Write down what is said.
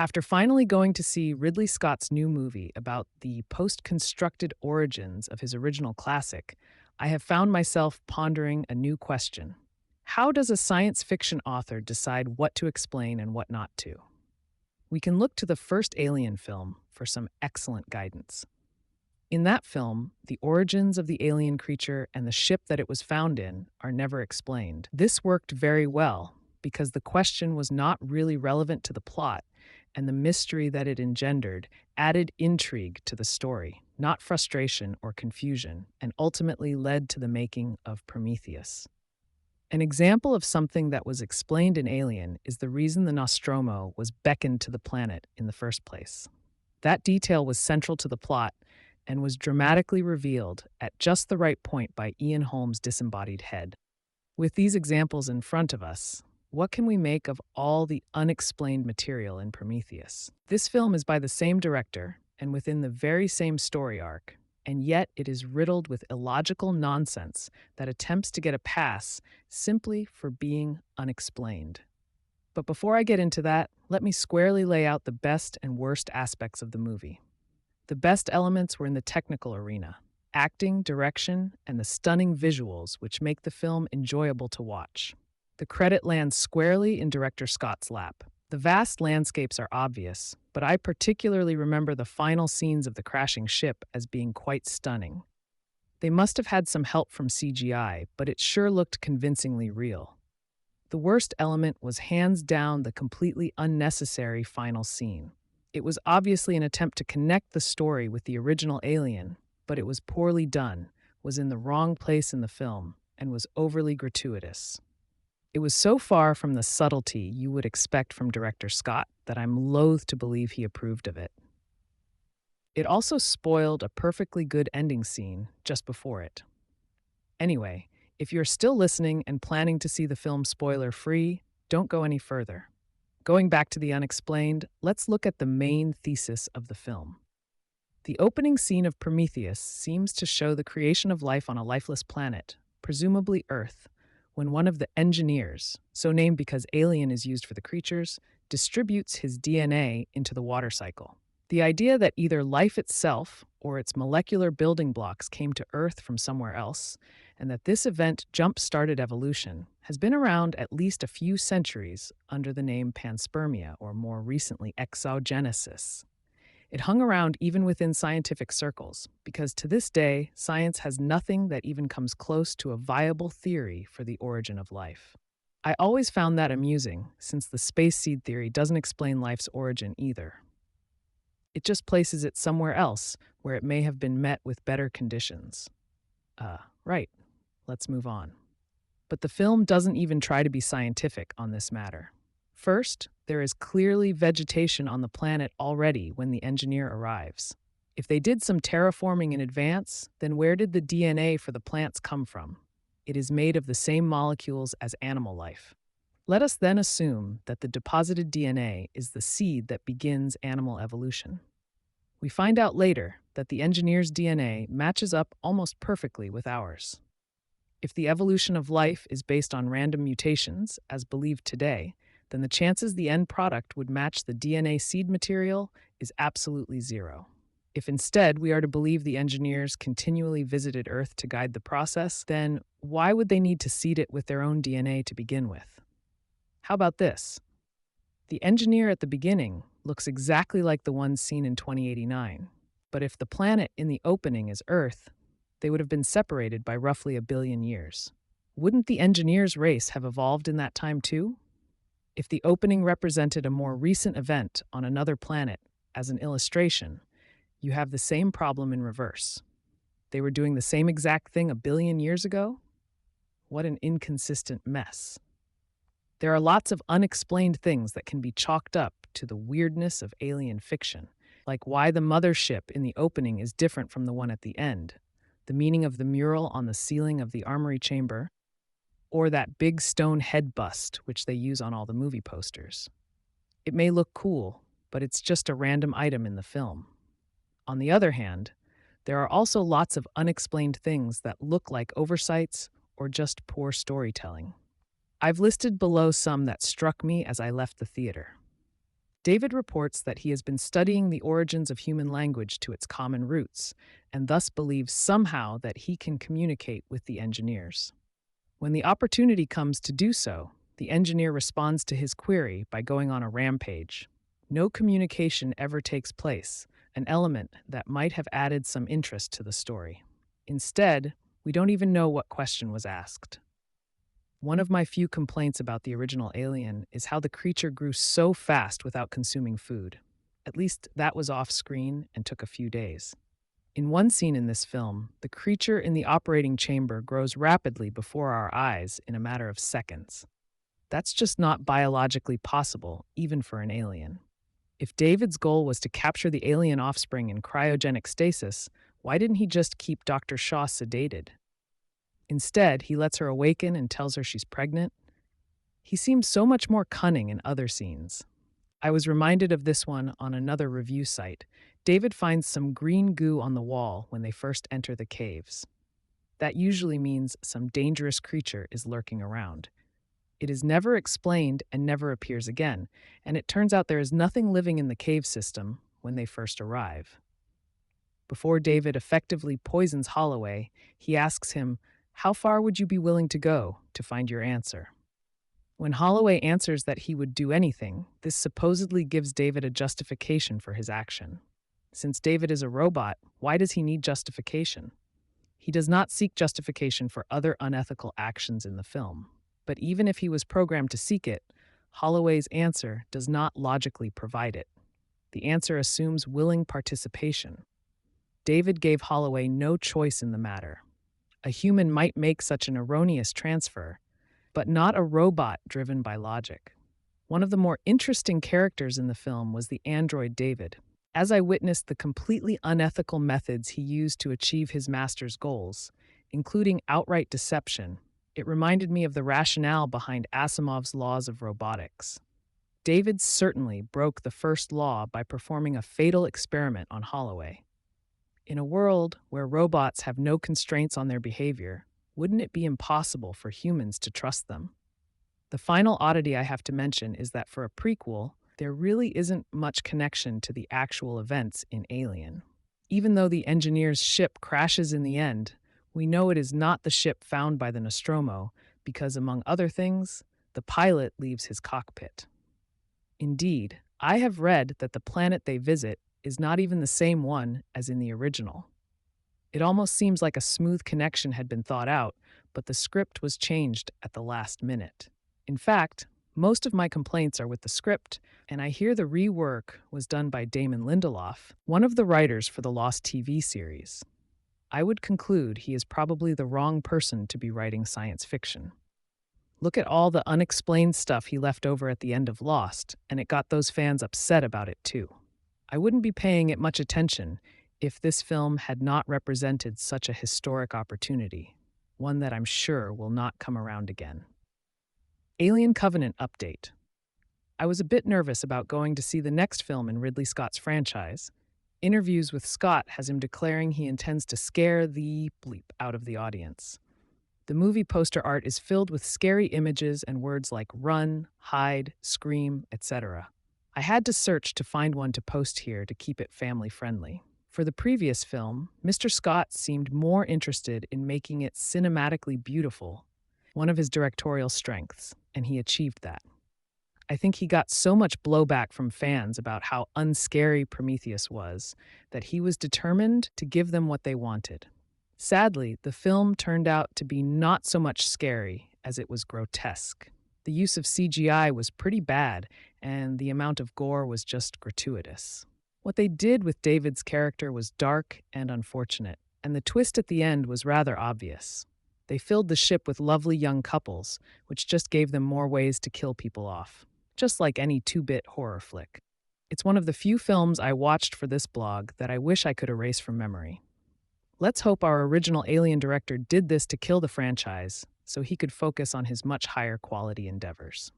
After finally going to see Ridley Scott's new movie about the post constructed origins of his original classic, I have found myself pondering a new question. How does a science fiction author decide what to explain and what not to? We can look to the first Alien film for some excellent guidance. In that film, the origins of the alien creature and the ship that it was found in are never explained. This worked very well because the question was not really relevant to the plot, and the mystery that it engendered added intrigue to the story, not frustration or confusion, and ultimately led to the making of Prometheus. An example of something that was explained in Alien is the reason the Nostromo was beckoned to the planet in the first place. That detail was central to the plot and was dramatically revealed at just the right point by Ian Holm's disembodied head. With these examples in front of us, what can we make of all the unexplained material in Prometheus? This film is by the same director and within the very same story arc, and yet it is riddled with illogical nonsense that attempts to get a pass simply for being unexplained. But before I get into that, let me squarely lay out the best and worst aspects of the movie. The best elements were in the technical arena: acting, direction, and the stunning visuals which make the film enjoyable to watch. The credit lands squarely in director Scott's lap. The vast landscapes are obvious, but I particularly remember the final scenes of the crashing ship as being quite stunning. They must have had some help from CGI, but it sure looked convincingly real. The worst element was hands down the completely unnecessary final scene. It was obviously an attempt to connect the story with the original Alien, but it was poorly done, was in the wrong place in the film, and was overly gratuitous. It was so far from the subtlety you would expect from director Scott that I'm loath to believe he approved of it. It also spoiled a perfectly good ending scene just before it. Anyway, if you're still listening and planning to see the film spoiler-free, don't go any further. Going back to the unexplained, let's look at the main thesis of the film. The opening scene of Prometheus seems to show the creation of life on a lifeless planet, presumably Earth, when one of the engineers, so named because alien is used for the creatures, distributes his DNA into the water cycle. The idea that either life itself or its molecular building blocks came to Earth from somewhere else, and that this event jump-started evolution, has been around at least a few centuries under the name panspermia, or more recently exogenesis. It hung around even within scientific circles, because to this day, science has nothing that even comes close to a viable theory for the origin of life. I always found that amusing, since the space seed theory doesn't explain life's origin either. It just places it somewhere else, where it may have been met with better conditions. Right. Let's move on. But the film doesn't even try to be scientific on this matter. First, there is clearly vegetation on the planet already when the engineer arrives. If they did some terraforming in advance, then where did the DNA for the plants come from? It is made of the same molecules as animal life. Let us then assume that the deposited DNA is the seed that begins animal evolution. We find out later that the engineer's DNA matches up almost perfectly with ours. If the evolution of life is based on random mutations, as believed today, then the chances the end product would match the DNA seed material is absolutely zero. If instead we are to believe the engineers continually visited Earth to guide the process, then why would they need to seed it with their own DNA to begin with? How about this? The engineer at the beginning looks exactly like the one seen in 2089, but if the planet in the opening is Earth, they would have been separated by roughly 1 billion years. Wouldn't the engineer's race have evolved in that time too? If the opening represented a more recent event on another planet, as an illustration, you have the same problem in reverse. They were doing the same exact thing 1 billion years ago? What an inconsistent mess. There are lots of unexplained things that can be chalked up to the weirdness of alien fiction, like why the mothership in the opening is different from the one at the end, the meaning of the mural on the ceiling of the armory chamber, or that big stone head bust which they use on all the movie posters. It may look cool, but it's just a random item in the film. On the other hand, there are also lots of unexplained things that look like oversights or just poor storytelling. I've listed below some that struck me as I left the theater. David reports that he has been studying the origins of human language to its common roots, and thus believes somehow that he can communicate with the engineers. When the opportunity comes to do so, the engineer responds to his query by going on a rampage. No communication ever takes place, an element that might have added some interest to the story. Instead, we don't even know what question was asked. One of my few complaints about the original Alien is how the creature grew so fast without consuming food. At least that was off screen and took a few days. In one scene in this film, the creature in the operating chamber grows rapidly before our eyes in a matter of seconds. That's just not biologically possible, even for an alien. If David's goal was to capture the alien offspring in cryogenic stasis, why didn't he just keep Dr. Shaw sedated? Instead, he lets her awaken and tells her she's pregnant. He seems so much more cunning in other scenes. I was reminded of this one on another review site. David finds some green goo on the wall when they first enter the caves. That usually means some dangerous creature is lurking around. It is never explained and never appears again, and it turns out there is nothing living in the cave system when they first arrive. Before David effectively poisons Holloway, he asks him, "How far would you be willing to go to find your answer?" When Holloway answers that he would do anything, this supposedly gives David a justification for his action. Since David is a robot, why does he need justification? He does not seek justification for other unethical actions in the film. But even if he was programmed to seek it, Holloway's answer does not logically provide it. The answer assumes willing participation. David gave Holloway no choice in the matter. A human might make such an erroneous transfer, but not a robot driven by logic. One of the more interesting characters in the film was the android David. As I witnessed the completely unethical methods he used to achieve his master's goals, including outright deception, it reminded me of the rationale behind Asimov's laws of robotics. David certainly broke the first law by performing a fatal experiment on Holloway. In a world where robots have no constraints on their behavior, wouldn't it be impossible for humans to trust them? The final oddity I have to mention is that for a prequel, there really isn't much connection to the actual events in Alien. Even though the engineer's ship crashes in the end, we know it is not the ship found by the Nostromo because, among other things, the pilot leaves his cockpit. Indeed, I have read that the planet they visit is not even the same one as in the original. It almost seems like a smooth connection had been thought out, but the script was changed at the last minute. In fact, most of my complaints are with the script, and I hear the rework was done by Damon Lindelof, one of the writers for the Lost TV series. I would conclude he is probably the wrong person to be writing science fiction. Look at all the unexplained stuff he left over at the end of Lost, and it got those fans upset about it too. I wouldn't be paying it much attention if this film had not represented such a historic opportunity, one that I'm sure will not come around again. Alien Covenant update. I was a bit nervous about going to see the next film in Ridley Scott's franchise. Interviews with Scott has him declaring he intends to scare the bleep out of the audience. The movie poster art is filled with scary images and words like run, hide, scream, etc. I had to search to find one to post here to keep it family-friendly. For the previous film, Mr. Scott seemed more interested in making it cinematically beautiful, one of his directorial strengths, and he achieved that. I think he got so much blowback from fans about how unscary Prometheus was that he was determined to give them what they wanted. Sadly, the film turned out to be not so much scary as it was grotesque. The use of CGI was pretty bad, and the amount of gore was just gratuitous. What they did with David's character was dark and unfortunate, and the twist at the end was rather obvious. They filled the ship with lovely young couples, which just gave them more ways to kill people off, just like any 2-bit horror flick. It's one of the few films I watched for this blog that I wish I could erase from memory. Let's hope our original Alien director did this to kill the franchise so he could focus on his much higher quality endeavors.